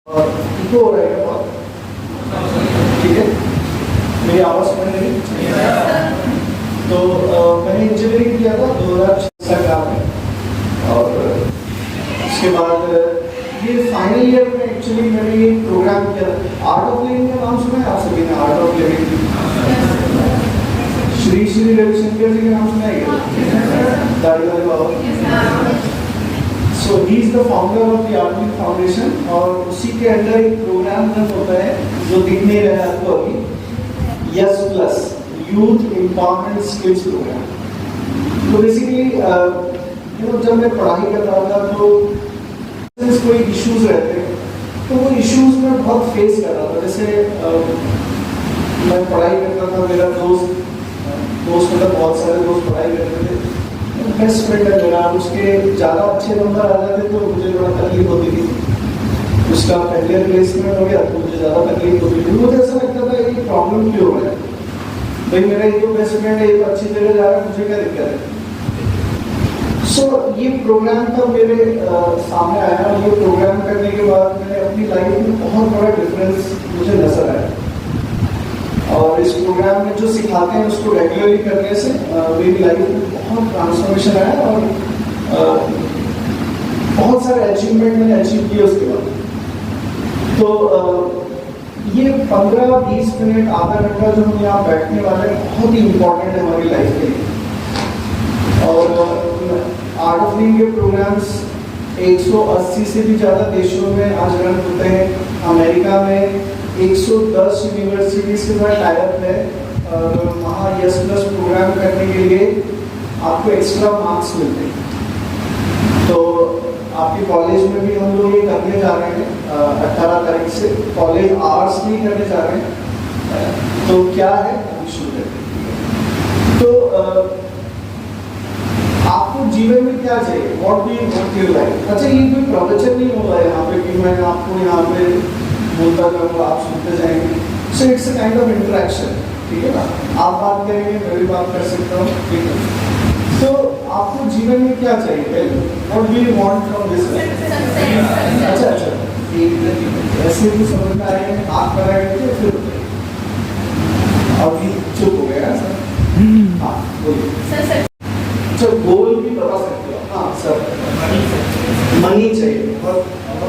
और इको हो रहेगा बहुत, ठीक है? मेरी आवाज़ सुन रही है? तो मैंने इंजीनियरिंग किया था 2006 में, और उसके बाद ये फाइनल ईयर में एक्चुअली मैंने ये प्रोग्राम किया था। आर्ट ऑफ लिविंग का नाम सुना है आप सभी ने? Art of living, Shri Shri Ravishankar ji का नाम सुना है? दाढ़ी वाले बाबा। So he is the founder of the art foundation, और उसी के अंदर एक प्रोग्राम रन होता है जो दिख नहीं रहा है आपको अभी, yes plus youth empowerment skills program. तो बेसिकली जब मैं पढ़ाई कर रहा था तो कोई इश्यूज रहते हैं, तो वो इश्यूज मैं बहुत फेस कर रहा था। जैसे मैं पढ़ाई करता था, मेरा दोस्त मतलब बहुत सारे दोस्त पढ़ाई करते थे, बेस्ट फ्रेंड है मेरा, उसके ज़्यादा अच्छे नंबर आ जाते तो मुझे बड़ा तकलीफ होती थी। उसका पहले प्लेसमेंट हो गया तो मुझे ज़्यादा तकलीफ होती थी। मुझे ऐसा लगता था ये प्रॉब्लम क्यों हो रहा है भाई, मेरा एक तो बेस्ट फ्रेंड है, एक अच्छी जगह जा रहा है, मुझे क्या दिक्कत है? सो ये प्रोग्राम तब मेरे सामने आया, और ये प्रोग्राम करने के बाद मैंने अपनी लाइफ में बहुत बड़ा डिफरेंस मुझे नजर आया। और इस प्रोग्राम में जो सिखाते हैं उसको रेगुलरली करने से मेरी लाइफ में बहुत ट्रांसफॉर्मेशन आया, और बहुत सारे अचीवमेंट मैंने अचीव किए उसके बाद। तो ये 15-20 मिनट आधा घंटा जो हम यहाँ बैठने वाले हैं बहुत ही इम्पोर्टेंट है हमारी लाइफ के लिए। और आर्ट ऑफ लिविंग के प्रोग्राम्स 180 से भी ज़्यादा देशों में आज रन होते हैं। अमेरिका में 110 यूनिवर्सिटीज़ के साथ टाई अप है, और वहाँ यस प्लस प्रोग्राम करने के लिए आपको एक्स्ट्रा मार्क्स मिलते हैं। तो आपके कॉलेज में भी हम लोग ये करने जा रहे हैं 18 तारीख से, कॉलेज आर्ट्स भी करने जा रहे हैं। तो क्या है अभी शुरू करते हैं। तो आपको जीवन में क्या चाहिए, what do you want your life? अच्छा, ये कोई प्रवचन नहीं होगा यहाँ पे कि मैं आपको यहाँ पे बोलता जाऊँगा, आप सुनते जाएंगे। So it's a kind of interaction, ठीक है ना? आप बात करेंगे, मैं भी बात कर सकता हूँ, ठीक है? तो आपको जीवन में क्या चाहिए, what do you want from this life? अच्छा, ऐसे भी समझ में आएंगे, आप कराएंगे तो फिर अभी चुप हो गया सर। हाँ बोलिए। अच्छा, गोल भी बता सकते हो? हाँ सर, मनी चाहिए, बहुत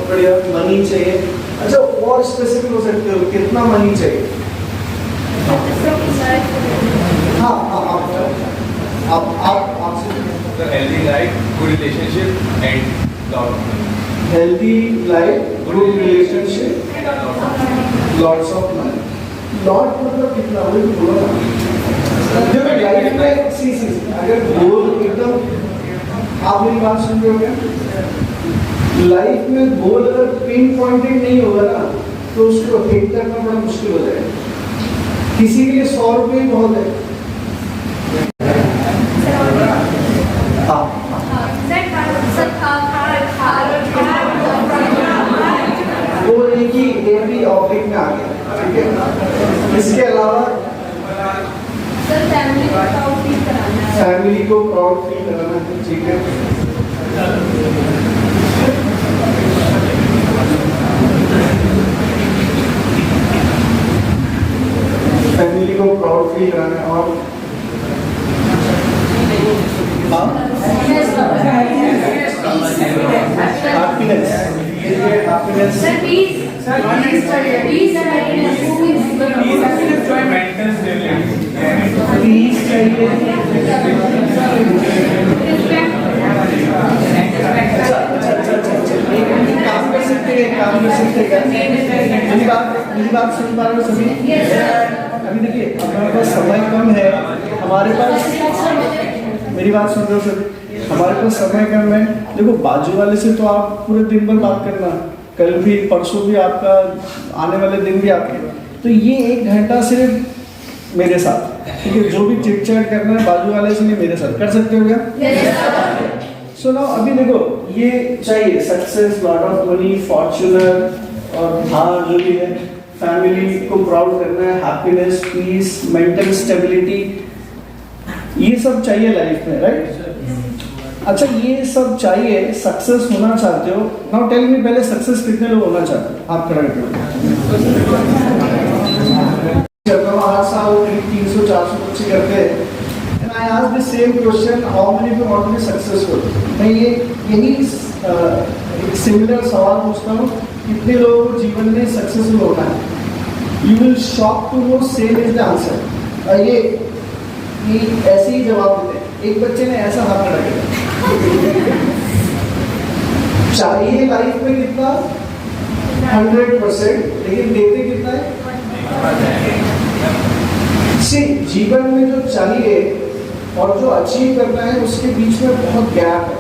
बढ़िया, मनी चाहिए। अच्छा, और स्पेसिफिक हो सकते हो, कितना मनी चाहिए? हाँ हाँ, आपसे healthy life, good relationship, and lot of money. Healthy life, good relationship, lots of money. Lot मतलब कितना, वो भी बोलो ना। जब लाइफ में सी अगर गोल एकदम, आप मेरी बात सुन रहे हो क्या? लाइफ में गोल अगर पिन पॉइंटेड नहीं होगा ना, तो उसको हिट करना बड़ा मुश्किल हो जाएगा। किसी के लिए 100 रुपये ही बहुत है। वो एक ही ऑब्जेक्ट में आ गया, ठीक है? इसके अलावा फैमिली को प्राउड फील कराना है, ठीक है? फैमिली को प्राउड फील कराना है, और हैप्पीनेस, हैप्पीनेस, पीस चाहिए। काम कर सकते हैं, मेरी बात सुन पा रहे हो सभी? अभी देखिए, हमारे पास समय कम है, हमारे पास, मेरी बात सुन रहे हो सभी? हमारे पास समय कम है। देखो, बाजू वाले से तो आप पूरे दिन भर बात करना, कल भी, परसों भी, आपका आने वाले दिन भी आपके, तो ये 1 घंटा सिर्फ मेरे साथ, ठीक है? जो भी चिट चैट करना है बाजू वाले से नहीं, मेरे साथ कर सकते हो क्या? सो नाउ अभी देखो, ये चाहिए success, lot of money, Fortuner, और हाँ जो भी है, फैमिली को प्राउड करना है, हैप्पीनेस, पीस, मेंटल स्टेबिलिटी, ये सब चाहिए लाइफ में, राइट? अच्छा ये सब चाहिए, सक्सेस होना चाहते हो। नाउ टेल मी पहले सक्सेस कितने लोग होना चाहते हो? आप खड़ा करो। हर साल 300-400 बच्चे करते हैं। And I ask the same question, how many of you want to be successful? मैं यही एक सिमिलर सवाल पूछता हूँ, कितने लोगों को जीवन में सक्सेसफुल होना है? You will shock to know same is the answer। ये ऐसे ही जवाब देते हैं। एक बच्चे ने ऐसा हाथ खड़ा किया। चाहिए लाइफ में कितना? 100%, लेकिन देते कितना है? जीवन में जो चाहिए और जो अचीव करना है उसके बीच में बहुत गैप है।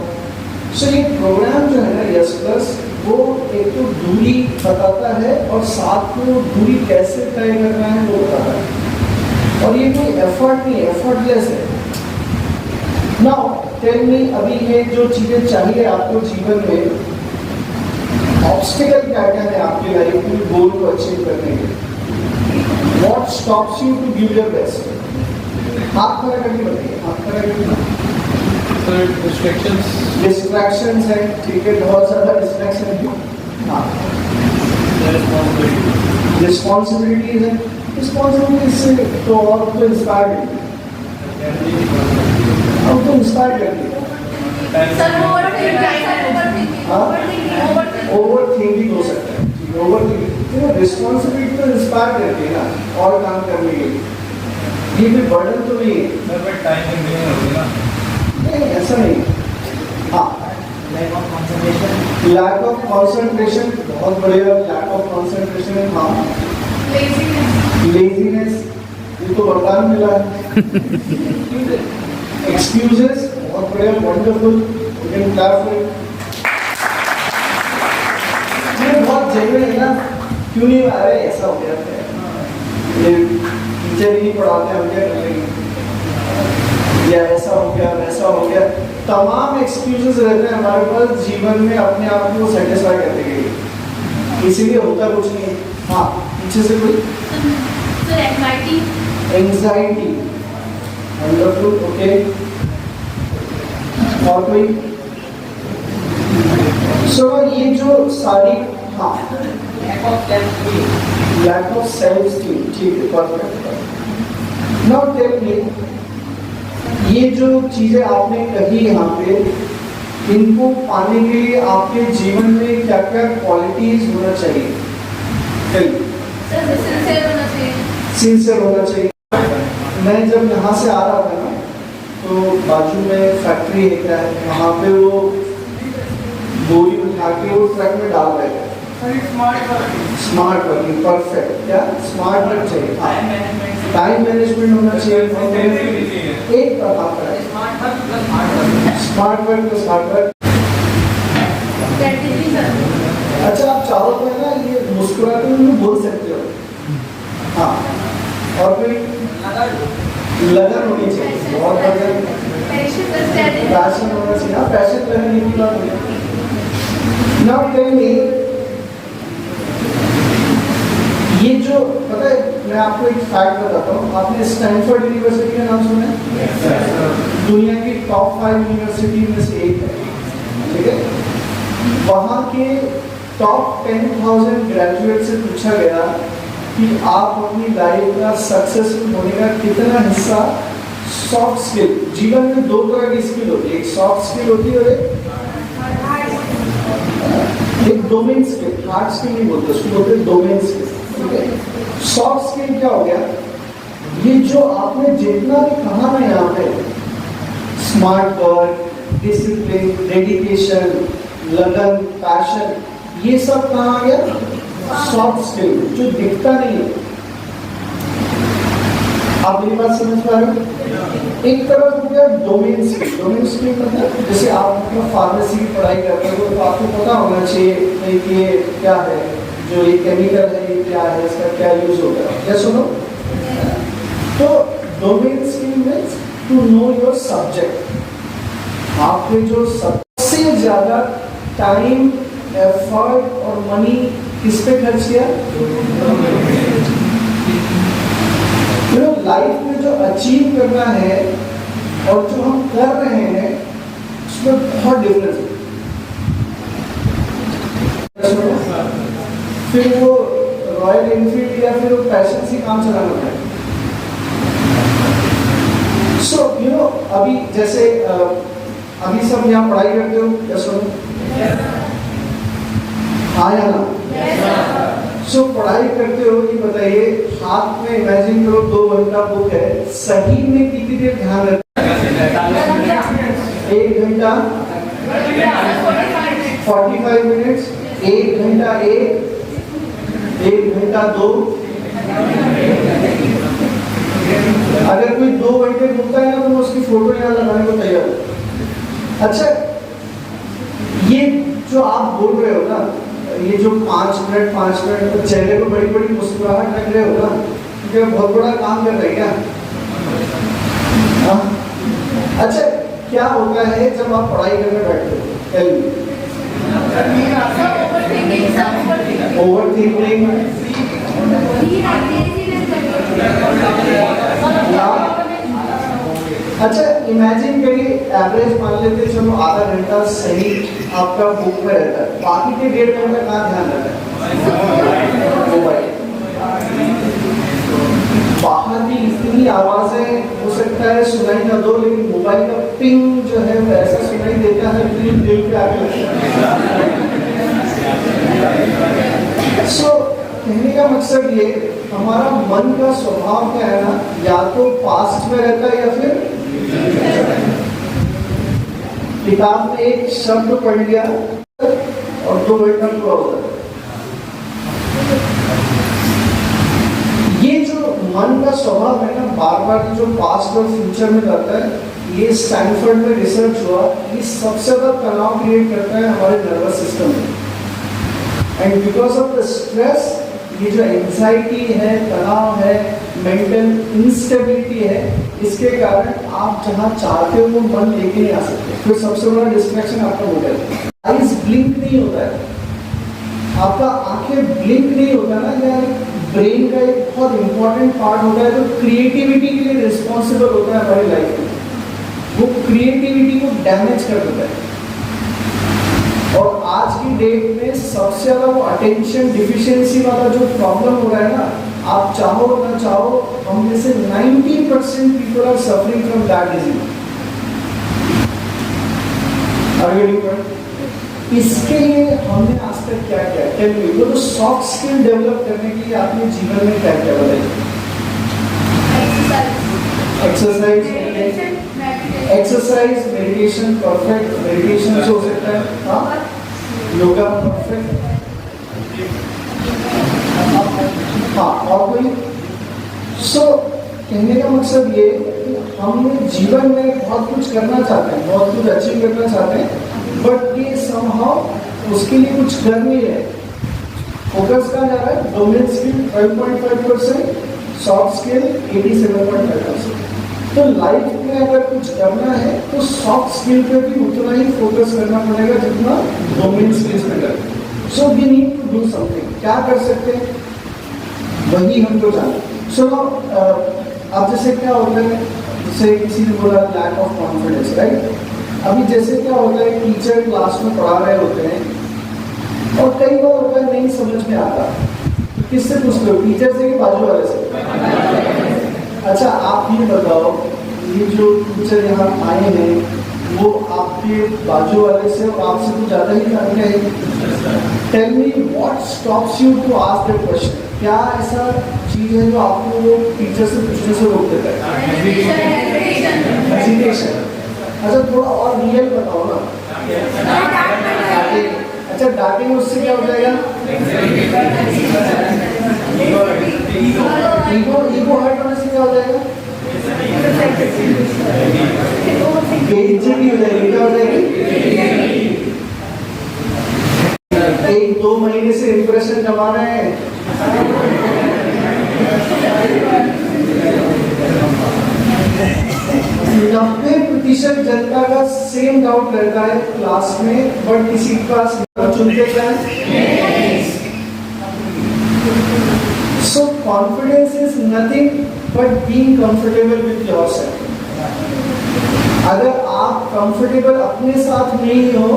ये प्रोग्राम जो है ना यस प्लस, वो एक तो दूरी बताता है और साथ में वो दूरी कैसे तय करना है वो बताता है। और ये कोई एफर्ट नहीं, एफर्टलेस है। नाउ टेल मी, अभी ये जो चीजें चाहिए आपको जीवन में, ऑब्स्टिकल क्या क्या है आपकी लाइफ में गोल को अचीव करने के? What stops you to give your best? हाथ खड़ा करके बताइए, हाथ खड़ा करके। डिस्ट्रैक्शंस है, ठीक है, बहुत ज़्यादा डिस्ट्रैक्शन है। हाँ, रिस्पॉन्सिबिलिटीज है, रिस्पॉन्सिबिलिटी से तो और तो इंस्पायर अब तो इंस्पायर करती है। ओवर थिंकिंग हो सकता है, ओवर थिंकिंग रिस्पॉन्सिबिलिटी तो इंस्पायर करती है ना और काम करने के लिए। ये भी बर्डन तो नहीं है, नहीं ऐसा नहीं। हाँ, लैक ऑफ कॉन्सेंट्रेशन बहुत बढ़िया, लैक ऑफ कॉन्सेंट्रेशन है। हाँ, लेजीनेस, ये तो वरदान मिला है। एक्सक्यूजेस बहुत बढ़िया, wonderful, you can clap for it. ये बहुत जेन्युइन है ना, क्यों नहीं आ रहे? ऐसा हो गया है, ये टीचर ही नहीं पढ़ाते, हम क्या करेंगे, या ऐसा हो गया, वैसा हो गया, तमाम एक्सक्यूजेस रहते हैं हमारे पास जीवन में अपने आप को सेटिस्फाई करने के लिए, इसीलिए होता कुछ नहीं। हाँ, पीछे से कोई एंजाइटी, वंडरफुल, ओके, और कोई? सो ये जो सारी, हाँ, लैक ऑफ सेल्फ स्टीम, ठीक है, परफेक्ट। नाउ टेल मी, ये जो चीजें आपने कही यहाँ पे, इनको पाने के लिए आपके जीवन में क्या क्या क्वालिटीज होना चाहिए? सिंसियर होना चाहिए। मैं जब यहाँ से आ रहा था ना, तो बाजू में फैक्ट्री है, क्या है वहाँ पे, वो बोरी उठा के वो ट्रक में डाल रहे थे। Smart working, perfect. क्या स्मार्ट वर्क चाहिए? टाइम मैनेजमेंट होना चाहिए। एक प्रभाव है स्मार्ट वर्क तो स्मार्ट वर्क। अच्छा, आप चाहो तो है ना, ये मुस्कुराते हुए बोल सकते हो। हाँ, और कोई? लगन होनी चाहिए, बहुत लगन, पैशन होना चाहिए। हाँ, पैशन लगने की बात नहीं। नाउ टेल मी, ये जो पता है, मैं आपको एक फैक्ट बताता हूँ। आपने स्टैनफोर्ड यूनिवर्सिटी का नाम सुना है? दुनिया की टॉप 5 यूनिवर्सिटी में से एक है, ठीक है। वहाँ के टॉप 10,000 ग्रेजुएट से पूछा गया कि आप अपनी लाइफ का सक्सेसफुल होने का कितना हिस्सा सॉफ्ट स्किल, जीवन में 2 तरह की स्किल होती है, एक सॉफ्ट स्किल होती है और एक डोमेन स्किल। हार्ड स्किल नहीं बोलते उसको, बोलते डोमेन स्किल। सॉफ्ट स्किल क्या हो गया? ये जो आपने जितना भी कहा ना यहाँ पे, स्मार्ट वर्क, डिसिप्लिन, डेडिकेशन, लगन, पैशन, ये सब कहाँ आ गया? सॉफ्ट स्किल, जो दिखता नहीं है। आप मेरी बात समझ पा रहे हो? एक तरफ हो गया डोमेन स्किल। डोमेन स्किल मतलब जैसे आप मतलब फार्मेसी की पढ़ाई करते हो तो आपको पता होना चाहिए कि ये क्या है, जो ये केमिकल है ये क्या है, इसका क्या यूज होगा, क्या सुनो। तो domain skill means to know your subject. आपने जो सबसे ज्यादा टाइम, एफर्ट और मनी किस पे खर्च किया? लाइफ में जो अचीव करना है और जो हम कर रहे हैं इसमें बहुत डिफरेंस है। फिर वो रॉयल एनफील्ड या फिर वो पैशन से काम चलाना होता है। सो यू नो अभी जैसे अभी सब यहाँ पढ़ाई करते हो या सुनो? हाँ या ना? सो पढ़ाई करते हो, ये बताइए, हाथ में इमेजिन करो 2 घंटा बुक है, सही में कितनी देर ध्यान रखना है? 1 घंटा 45 मिनट्स, 1 घंटा 1 घंटा 2। अगर कोई 2 घंटे घूमता है ना तो उसकी फोटो यहाँ लगाने को तैयार है। अच्छा, ये जो आप बोल रहे हो ना, ये जो 5 मिनट तो चेहरे को बड़ी बड़ी मुस्कुराहट रख रहे हो ना, क्या बहुत बड़ा काम कर रहे हैं क्या? अच्छा, क्या होता है जब आप पढ़ाई करने बैठते हो? ओवरथिंकिंग। अच्छा, इमेजिन करिए, एवरेज मान लेते चलो आधा घंटा सही आपका बुक में रहता है, बाकी के 1.5 घंटा कहाँ ध्यान रहता है? मोबाइल। बाहर की इतनी आवाजें हो सकता है सुनाई ना दो, लेकिन मोबाइल का पिंग जो है वो ऐसा सुनाई देता है कि दिल पे आके लगता है। सो कहने का मकसद ये, हमारा मन का स्वभाव क्या है ना, या तो पास्ट में रहता है या फिर किताब में एक शब्द पढ़ लिया और 2 घंटा पूरा होता है। ये जो मन का स्वभाव है ना, बार बार जो पास्ट और फ्यूचर में जाता है, ये स्टैनफोर्ड में रिसर्च हुआ, ये सबसे ज्यादा तनाव क्रिएट करता है हमारे नर्वस सिस्टम में। And because of the stress, ये जो एंजाइटी है, तनाव है, मेंटल इंस्टेबिलिटी है, इसके कारण आप जहाँ चाहते हो वो मन लेके नहीं आ सकते। फिर सबसे बड़ा डिस्ट्रैक्शन आपका मोबाइल। आइज ब्लिंक नहीं होता है, आपका आंखें ब्लिंक नहीं होता ना यार, ब्रेन का एक बहुत इंपॉर्टेंट पार्ट होता है जो क्रिएटिविटी के लिए रिस्पॉन्सिबल होता है हमारी लाइफ में, वो क्रिएटिविटी को डैमेज कर देता है। और आज की डेट में सबसे ज्यादा वो अटेंशन डिफिशिएंसी वाला जो प्रॉब्लम हो रहा है ना, आप चाहो ना चाहो, हम में से 90% people are suffering from that disease. इसके लिए हमने आज तक क्या किया? टेल मी, वो जो सॉफ्ट स्किल डेवलप करने के लिए आपने जीवन में क्या क्या बताइए? एक्सरसाइज, मेडिटेशन, परफेक्ट मेडिटेशन हो सकता है, हाँ, योगा परफेक्ट, हाँ, और कोई? सो कहने का मकसद ये कि हमने जीवन में बहुत कुछ करना चाहते हैं, बहुत कुछ अचीव करना चाहते हैं, बट ये समहाउ उसके लिए कुछ कर नहीं रहे। फोकस कहाँ जा रहा है? Domain skill 12.5%, soft skill 87.5%। तो लाइफ में अगर कुछ करना है तो सॉफ्ट स्किल पे भी उतना ही फोकस करना पड़ेगा जितना डोमेन स्किल्स पे करना। So we need to do something. क्या कर सकते हैं वही हमको जाना। सो अब जैसे क्या होता है, जैसे किसी ने बोला लैक ऑफ कॉन्फिडेंस, राइट? अभी जैसे क्या होता है, टीचर क्लास में पढ़ा रहे होते हैं और कई बार होता है नहीं समझ में आता, किससे पूछते हो? टीचर से कि बाजू वाले से? अच्छा, आप ये बताओ, ये जो टीचर यहाँ आए हैं वो आपके बाजू वाले से और आपसे कुछ ज़्यादा ही जानते हैं। Tell me what stops you to ask that question? क्या ऐसा चीज़ है जो आपको वो टीचर से पूछने से रोक देता है? हेजिटेशन। अच्छा, थोड़ा और रियल बताओ ना। अच्छा, डांटेंगे उससे क्या हो जाएगा? ईगो हर्ट होने से क्या हो जाएगा? बेइज्जती हो जाएगी। क्या हो जाएगी? 1-2 महीने से इंप्रेशन जमा रहे हैं। 90% जनता का सेम डाउट रहता है क्लास में, बट किसी के पास चुनते क्या है? So confidence is nothing but being comfortable with yourself. अगर आप कंफर्टेबल अपने साथ नहीं हो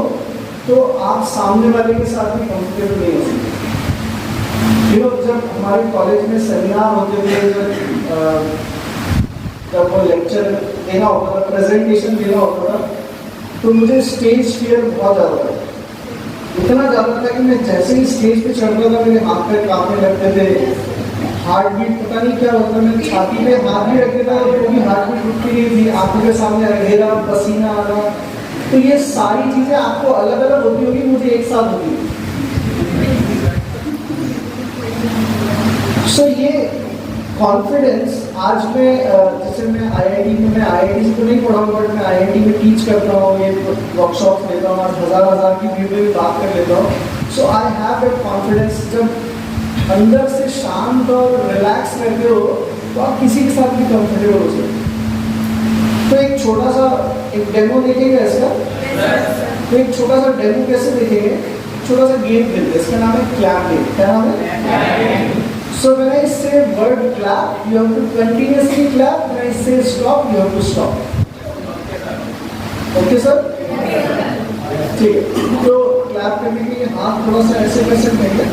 तो आप सामने वाले के साथ भी कंफर्टेबल नहीं हो सकते। जब हमारे कॉलेज में सेमिनार होते थे, जब वो लेक्चर देना होता था, प्रेजेंटेशन देना होता था, तो मुझे स्टेज फियर बहुत ज़्यादा था। इतना ज़्यादा था कि मैं जैसे ही स्टेज पे चढ़ता था मेरे हाथ पैर कांपने लगते थे, हार्ट बीट पता नहीं क्या होता, मैं छाती पे हाथ भी रख देता तो भी हार्ट बीट रुकती नहीं थी, आंखों के सामने अंधेरा, पसीना आना। तो ये सारी चीज़ें आपको अलग अलग होती होगी, मुझे एक साथ होती है। सो ये कॉन्फिडेंस आज मैं जैसे मैं आईआईटी से तो नहीं पढ़ा हूँ, बट मैं आईआईटी में टीच करता हूँ, ये वर्कशॉप लेता हूँ, आज हज़ार की भीड़ में भी बात कर लेता हूँ। सो आई हैव दैट कॉन्फिडेंस। जब अंदर से शांत और रिलैक्स रहते हो तो आप किसी के साथ भी कंफर्टेबल हो सकते। तो एक छोटा सा एक डेमो देखेंगे इसका। तो एक छोटा सा डेमो कैसे देखेंगे, छोटा सा गेम खेलते हैं, इसका नाम है क्लैप गेम। क्या नाम है? So when I say word clap, you have to continuously clap. When I say stop, you have to stop. Okay sir? ठीक है, तो क्लैप करने के लिए हाथ थोड़ा सा ऐसे कर सकते हैं।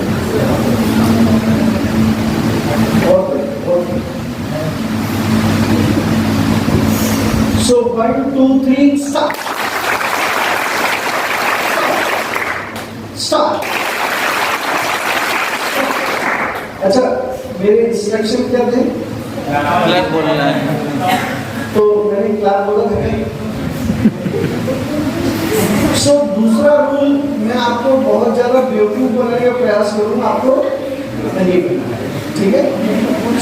So 1, 2, 3, start. Start. अच्छा, मेरे इंस्ट्रक्शन क्या थे? क्लैप बोलना है। तो मैंने क्लैप बोला था। सो दूसरा रूल, मैं आपको बहुत ज़्यादा बेवकूफ़ बनाने का प्रयास करूँगा, आपको नहीं करना, ठीक है?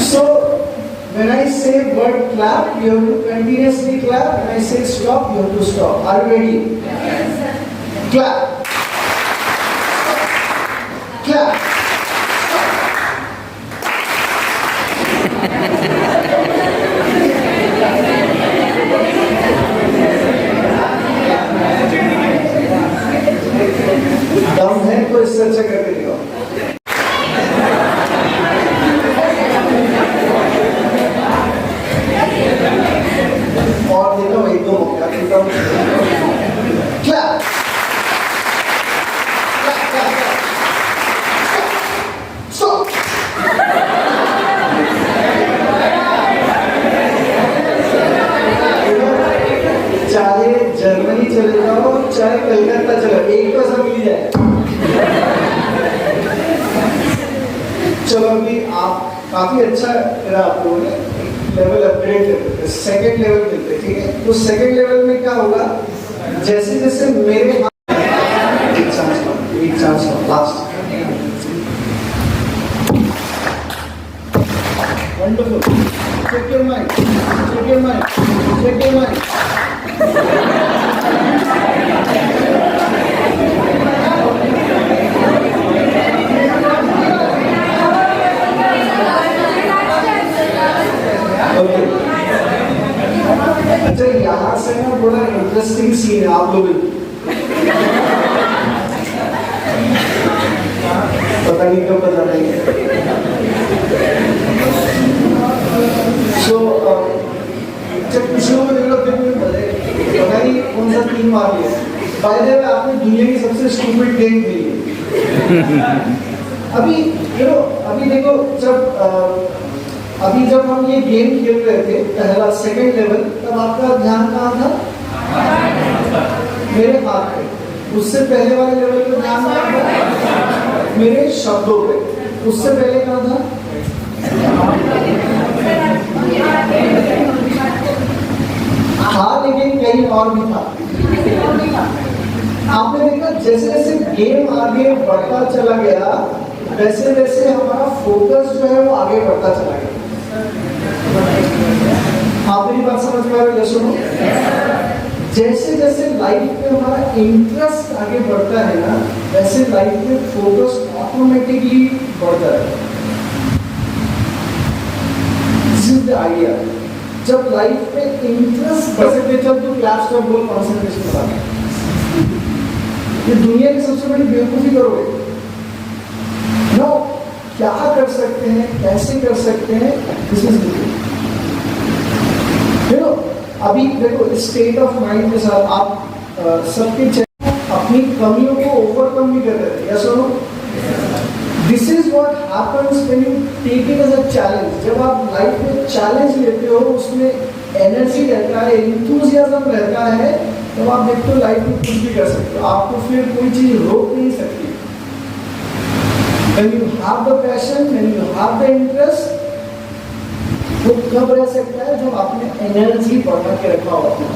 सो when I say word clap, you have to continuously clap. When I say stop, you have to stop. Are you ready? Yes, sir. Clap. Clap. दम है तो इससे अच्छा करके दिखाओ। और देखो भाई, दो मौका एकदम क्लैप स्टॉप। चाहे जर्मनी चले जाओ, चाहे कलकत्ता चले, एक तो सब मिल जाए। चलो अभी आप काफी अच्छा करा, आप लोगों ने लेवल अपग्रेड करते, सेकेंड लेवल मिलते, ठीक है? तो सेकेंड लेवल में क्या होगा, जैसे जैसे मेरे एक chance last. Wonderful. Check your mind, check your mind, check your mind. अच्छा, यहाँ से ना बड़ा इंटरेस्टिंग सीन है, आप लोग पता नहीं क्यों पता नहीं है। सो जब कुछ लोगों ने पता नहीं कौन सा टीम मार लिया, बाय द वे आपने दुनिया की सबसे स्टूपिड गेम खेली है। अभी देखो, अभी जब हम ये गेम खेल रहे थे, पहला सेकंड लेवल, तब आपका ध्यान कहाँ था? मेरे हाथ पे। उससे पहले वाले लेवल पे ध्यान कहाँ था? मेरे शब्दों पे। उससे पहले कहाँ था? हाँ, लेकिन कहीं और भी था। आपने देखा जैसे जैसे गेम आगे बढ़ता चला गया, वैसे वैसे हमारा फोकस जो है वो आगे बढ़ता चला गया। आप मेरी बात समझ पा रहे हो? सुनो, जैसे जैसे लाइफ में हमारा इंटरेस्ट आगे बढ़ता है ना, वैसे लाइफ में फोकस ऑटोमेटिकली बढ़ता है। This is the idea. जब लाइफ में इंटरेस्ट बढ़ते, जब तो क्लास का बोल कॉन्सेंट्रेशन बढ़ा, ये दुनिया की सबसे बड़ी बेवकूफी करोगे। नो, क्या कर सकते हैं, कैसे कर सकते हैं, दिस इज अभी देखो स्टेट ऑफ माइंड के साथ आप सबके अपनी कमियों को ओवरकम भी कर रहे हैं, सुनो this is what happens when you take it as a challenge. जब आप लाइफ में चैलेंज लेते हो, उसमें एनर्जी रहता है, इंथुजियाज्म रहता है, तो आप देखते हो लाइफ में कुछ भी कर सकते हो, आपको फिर कोई चीज रोक नहीं सकती। When you have the passion, when you have the interest, वो कब रह सकता है जब आपने एनर्जी बढ़ा के रखा हो अपना,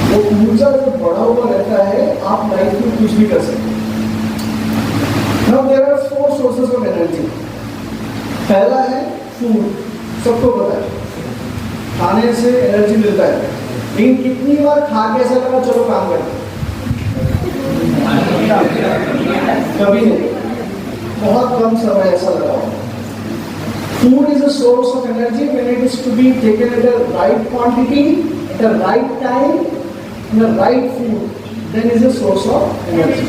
वो ऊर्जा जो बढ़ा हुआ रहता है, आप लाइफ में कुछ भी कर सकते हो। Now there are 4 sources of energy. पहला है फूड, सबको पता है खाने से एनर्जी मिलता है, लेकिन कितनी बार खा के ऐसा लगा चलो काम करते, कभी नहीं, बहुत कम समय ऐसा लगा। Food is a source of energy when it is to be taken at the right quantity, at the right time, in the right food, then is a source of energy.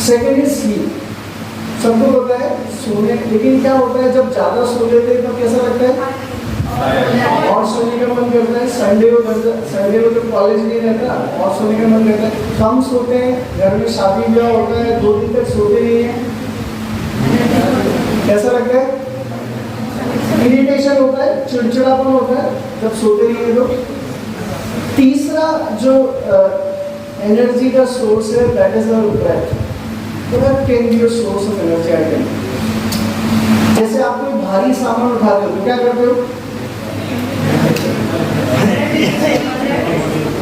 Second is sleep. सबको पता है सोने, लेकिन क्या होता है जब ज्यादा सो लेते हैं तो कैसा लगता है और सोने का मन करता है। संडे को तो कॉलेज नहीं रहता और सोने का मन करता है। कम सोते हैं, घर में शादी ब्याह होता है, 2 दिन तक सोते नहीं है, कैसा लगता है, इरिटेशन होता है, चिड़चिड़ापन होता है जब सोते नहीं है। तो तीसरा जो एनर्जी का सोर्स है that is our breath. Breath can be a source of energy I think. जैसे आप कोई भारी सामान उठाते हो तो क्या करते हो,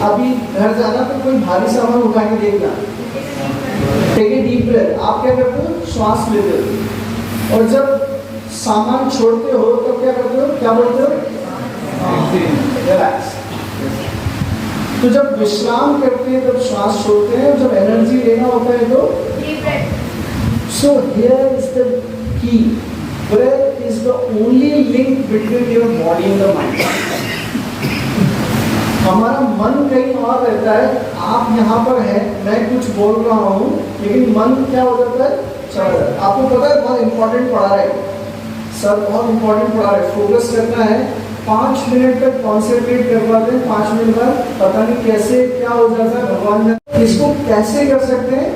अभी घर जाना तो कोई भारी सामान उठा के देखना, टेक ए डीप ब्रेथ, आप क्या करते हो, श्वास लेते हो, और जब सामान छोड़ते हो तो क्या करते हो, क्या बोलते हो, रिलैक्स। तो जब विश्राम करते हैं तब श्वास छोड़ते हैं, जब एनर्जी लेना होता है तो so here is the key, breath is the only link between your body and the mind. हमारा मन कहीं और रहता है, आप यहाँ पर हैं, मैं कुछ बोल रहा हूँ, लेकिन मन क्या हो जाता है, चला जाता है। आपको पता है बहुत इंपॉर्टेंट पढ़ा रहा है सर, बहुत इंपॉर्टेंट पढ़ा रहे, फोकस करना है, 5 मिनट तक कॉन्सेंट्रेट कर पाते हैं, 5 मिनट बाद पता नहीं कैसे क्या हो जाता है, भगवान जाने। इसको कैसे कर सकते हैं,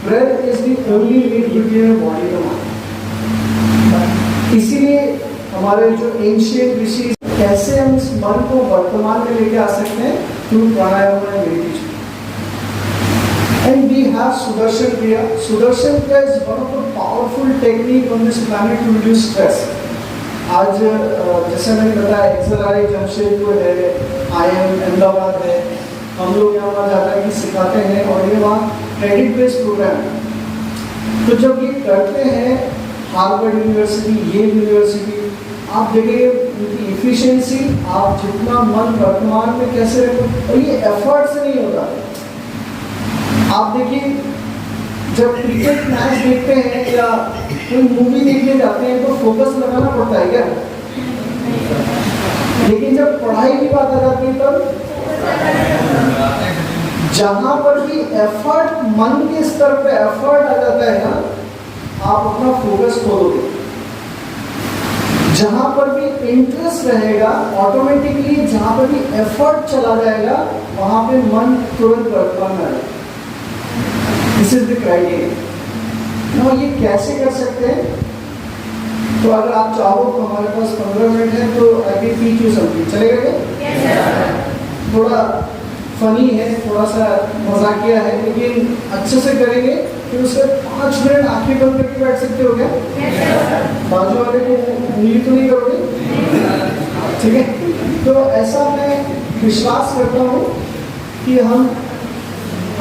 breath is the only link between your body and mind. इसीलिए हमारे जो एंशिएंट ऋषि कैसे हम इस मन को वर्तमान में लेके आ सकते हैं, through pranayama and meditation. And we have Sudarshan Kriya. Sudarshan Kriya is one of the powerful technique on this planet to reduce stress. आज जैसे मैंने बताया XLRI जमशेदपुर है, IIM अहमदाबाद है, हम लोग यहाँ वहाँ जाकर के सिखाते हैं और ये वहाँ क्रेडिट बेस्ड प्रोग्राम है। तो जब ये करते हैं हार्वर्ड यूनिवर्सिटी, येल यूनिवर्सिटी, आप देखिए उनकी इफिशिएंसी, आप जितना मन वर्तमान में कैसे रखो, और ये एफर्ट से नहीं होता। आप देखिए जब क्रिकेट मैच देखते हैं या कोई मूवी देखने जाते हैं तो फोकस लगाना पड़ता है क्या, लेकिन जब पढ़ाई की बात आ जाती है तब जहां पर भी एफर्ट, मन के स्तर पे एफर्ट आ जाता है ना, आप अपना फोकस खोलोगे। जहां पर भी इंटरेस्ट रहेगा, ऑटोमेटिकली जहां पर भी एफर्ट चला जाएगा, वहां पे मन तुरंत वर्तमान में आएगा। This is the criteria. ना ये कैसे कर सकते हैं, तो अगर आप चाहो तो हमारे पास 15 मिनट है, तो I can teach you something, चलेगा क्या? yes, थोड़ा फनी है, थोड़ा सा मजाकिया है, लेकिन अच्छे से करेंगे फिर उसके 5 मिनट आंखें बंद करके बैठ सकते हो क्या? yes, बाजू वाले को उंगली तो नहीं करोगे? ठीक है, तो ऐसा मैं विश्वास करता हूँ कि हम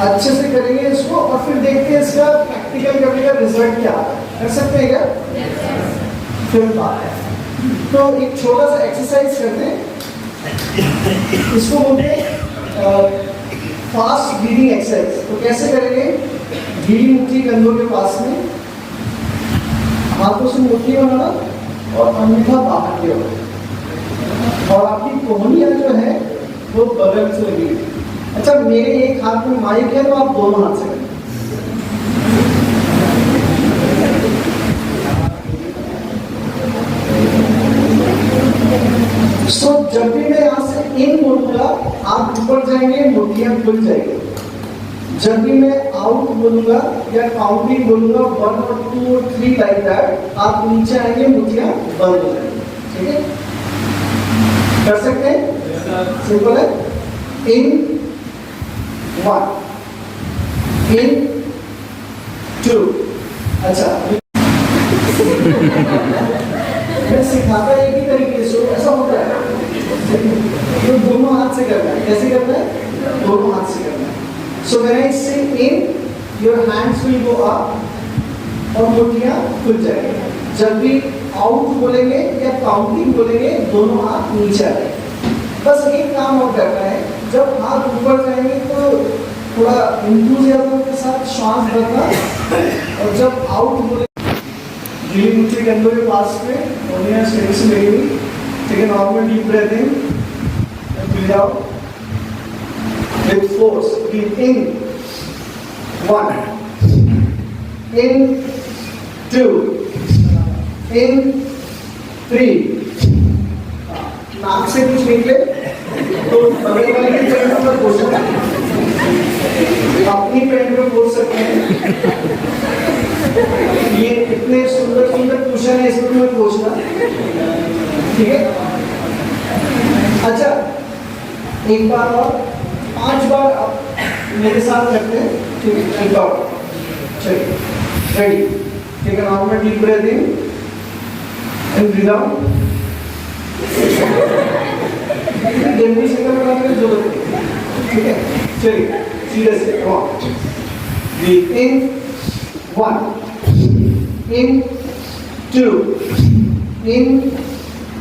अच्छे से करेंगे इसको, और फिर देखते हैं इसका प्रैक्टिकल करने का रिजल्ट क्या आता है। कर सकते हैं क्या? yes, फिर बात है। तो एक छोटा सा एक्सरसाइज करते हैं, इसको बोलते हैं फास्ट ब्रीदिंग एक्सरसाइज। तो कैसे करेंगे, धीरी मुट्ठी कंधों के पास में, हाथों से मुट्ठी बनाना और अंगूठा बाहर की ओर, और आपकी कोहनियां जो है वो बगल से लगी। अच्छा, मेरे एक हाथ में माइक है तो आप दोनों हाथ से करें। सो जब भी मैं यहाँ से इन उंगलियां खुल जाएगी। जब भी मैं आउट बोलूंगा या काउंटिंग बोलूंगा 1 और 2 और 3 लाइक दैट, आप नीचे आएंगे, मुठियां बंद हो जाएंगी। ठीक है, कर सकते हैं? सिंपल है। इन 1, इन 2। अच्छा, मैं सिखाता एक ही तरीके से, ऐसा होता है तो दोनों हाथ से करना है। कैसे करना है? दोनों हाथ से करना है। So when I say in, your hands will go up और मुट्ठियां खुल जाएंगी। जब भी आउट बोलेंगे या काउंटिंग बोलेंगे, दोनों हाथ नीचे आएंगे। बस एक काम और करना है, जब हाथ ऊपर जाएंगे तो थोड़ा इंथुजियाज्म के साथ श्वास भरना, और जब आउट बोले गीली मुट्ठी कंधों के पास में उंगलियां स्ट्रेट से लगी हुई। Take a normal deep breath in and breathe out with force. Breathe in 1, in 2, in 3। नाक से कुछ निकले तो बगल वाले की पैंट पर बोल सकते हैं, अपनी पैंट पर बोल सकते हैं। ये इतने सुंदर सुंदर क्वेश्चन है, इसमें मत पूछना, ठीक है? अच्छा, एक बार और 5 बार आप मेरे साथ करते हैं, ठीक है? एक बार चलिए, ready. Take a normal deep breath in and breathe out. जल्दी से करने की जरूरत नहीं, ठीक है? चलिए सीधे से, कम ऑन। ब्रीथ इन 1, इन 2, इन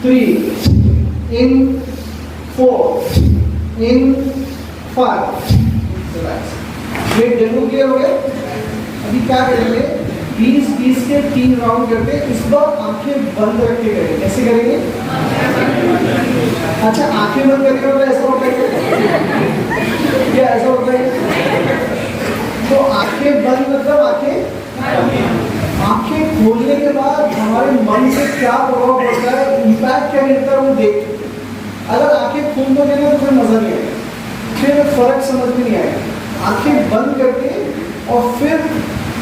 3, इन 4, इन 5। ये डेमो क्लियर हो गया। अभी क्या करेंगे, 20-20 के 3 राउंड करके, इस बार आंखें बंद रख के करेंगे। कैसे करेंगे? अच्छा, आंखें बंद करके होता है, ऐसा होता है क्या? ऐसा होता है। तो आंखें बंद मतलब आंखें खोलने के बाद हमारे मन से क्या प्रभाव पड़ता है, इम्पैक्ट क्या मिलता है, वो देखते हैं। अगर आंखें खोल दोगे ना तो फिर मजा नहीं आएगा, फिर फर्क समझ में नहीं आएगा। आंखें बंद करके और फिर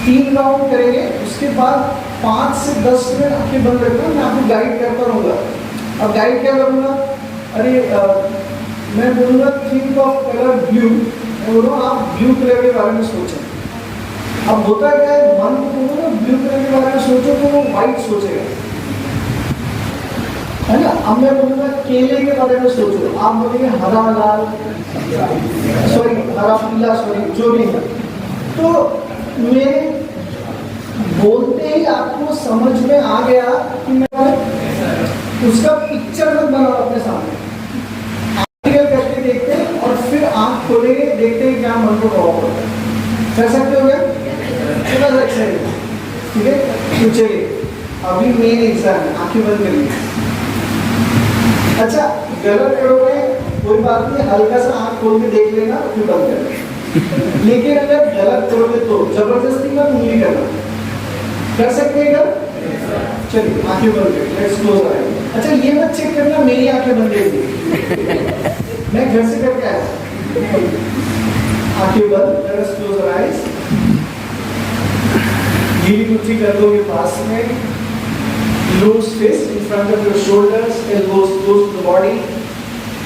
3 राउंड करेंगे, उसके बाद 5 से 10 मिनट आंखें बंद रखना। मैं आपको गाइड करता रहूँगा। अब गाइड क्या करूँगा? अरे मैं बोलूँगा थिंक ऑफ कलर ब्लू, मैं बोलूँगा आप ब्लू कलर के बारे में सोचें। अब होता क्या है, मन को बोलूँगा ब्लू कलर के बारे में सोचो तो वो व्हाइट सोचेगा, है ना? अब मैं बोलूँगा केले के बारे में सोचो, आप बोलेंगे हरा लाल, सॉरी हरा पीला, सॉरी जो भी है। तो मेरे बोलते ही आपको समझ में आ गया कि मैं उसका पिक्चर मत बनाओ अपने सामने, आर्टिकल करके देखते हैं और फिर आँख खोलेंगे, देखते हैं क्या मन को प्रभाव पड़ता है। कर सकते हो क्या? थोड़ा सा एक्सरसाइज, ठीक है? तो चलिए अभी मेन एग्जाम है, आंखें बंद करिए। अच्छा, गलत करोगे कोई बात नहीं, हल्का सा आँख खोल के देख लेना, फिर बंद कर लेना। लेकिन अगर गलत करोगे तो जबरदस्ती मत उंगली करना। कर सकते हैं क्या? चलिए आंखें बंद करिए, लेट्स क्लोज आइज। अच्छा, ये मत चेक करना मेरी आंखें बंद करिए, मैं घर से करके आया। आंखें बंद, लेट्स क्लोज आइज। गीली मुट्ठी कंधों के पास में, loose fist in front of your shoulders, elbows close to the body.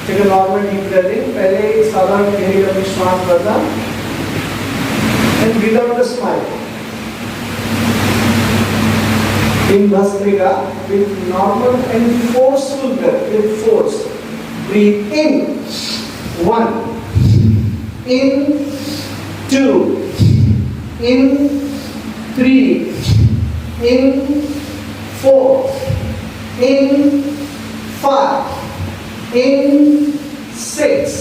Take a normal deep breath in. पहले साधारण गहरी लंबी श्वास भरना and breathe out a smile. In Bhastrika with normal and forceful breath, with force. Breathe in 1, in 2, in 3, in 4, in 5, in 6,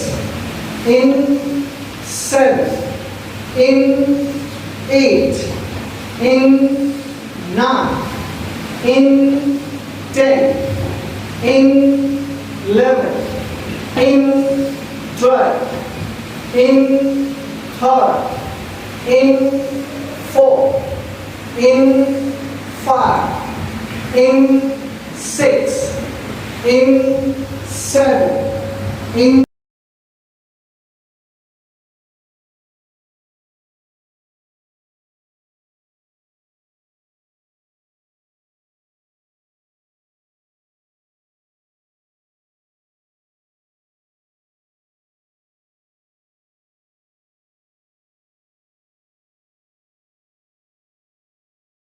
in 7, in 8, in 9, in 10, in 11, in 12, in 3, in 4, in 5, in 6, in 7, in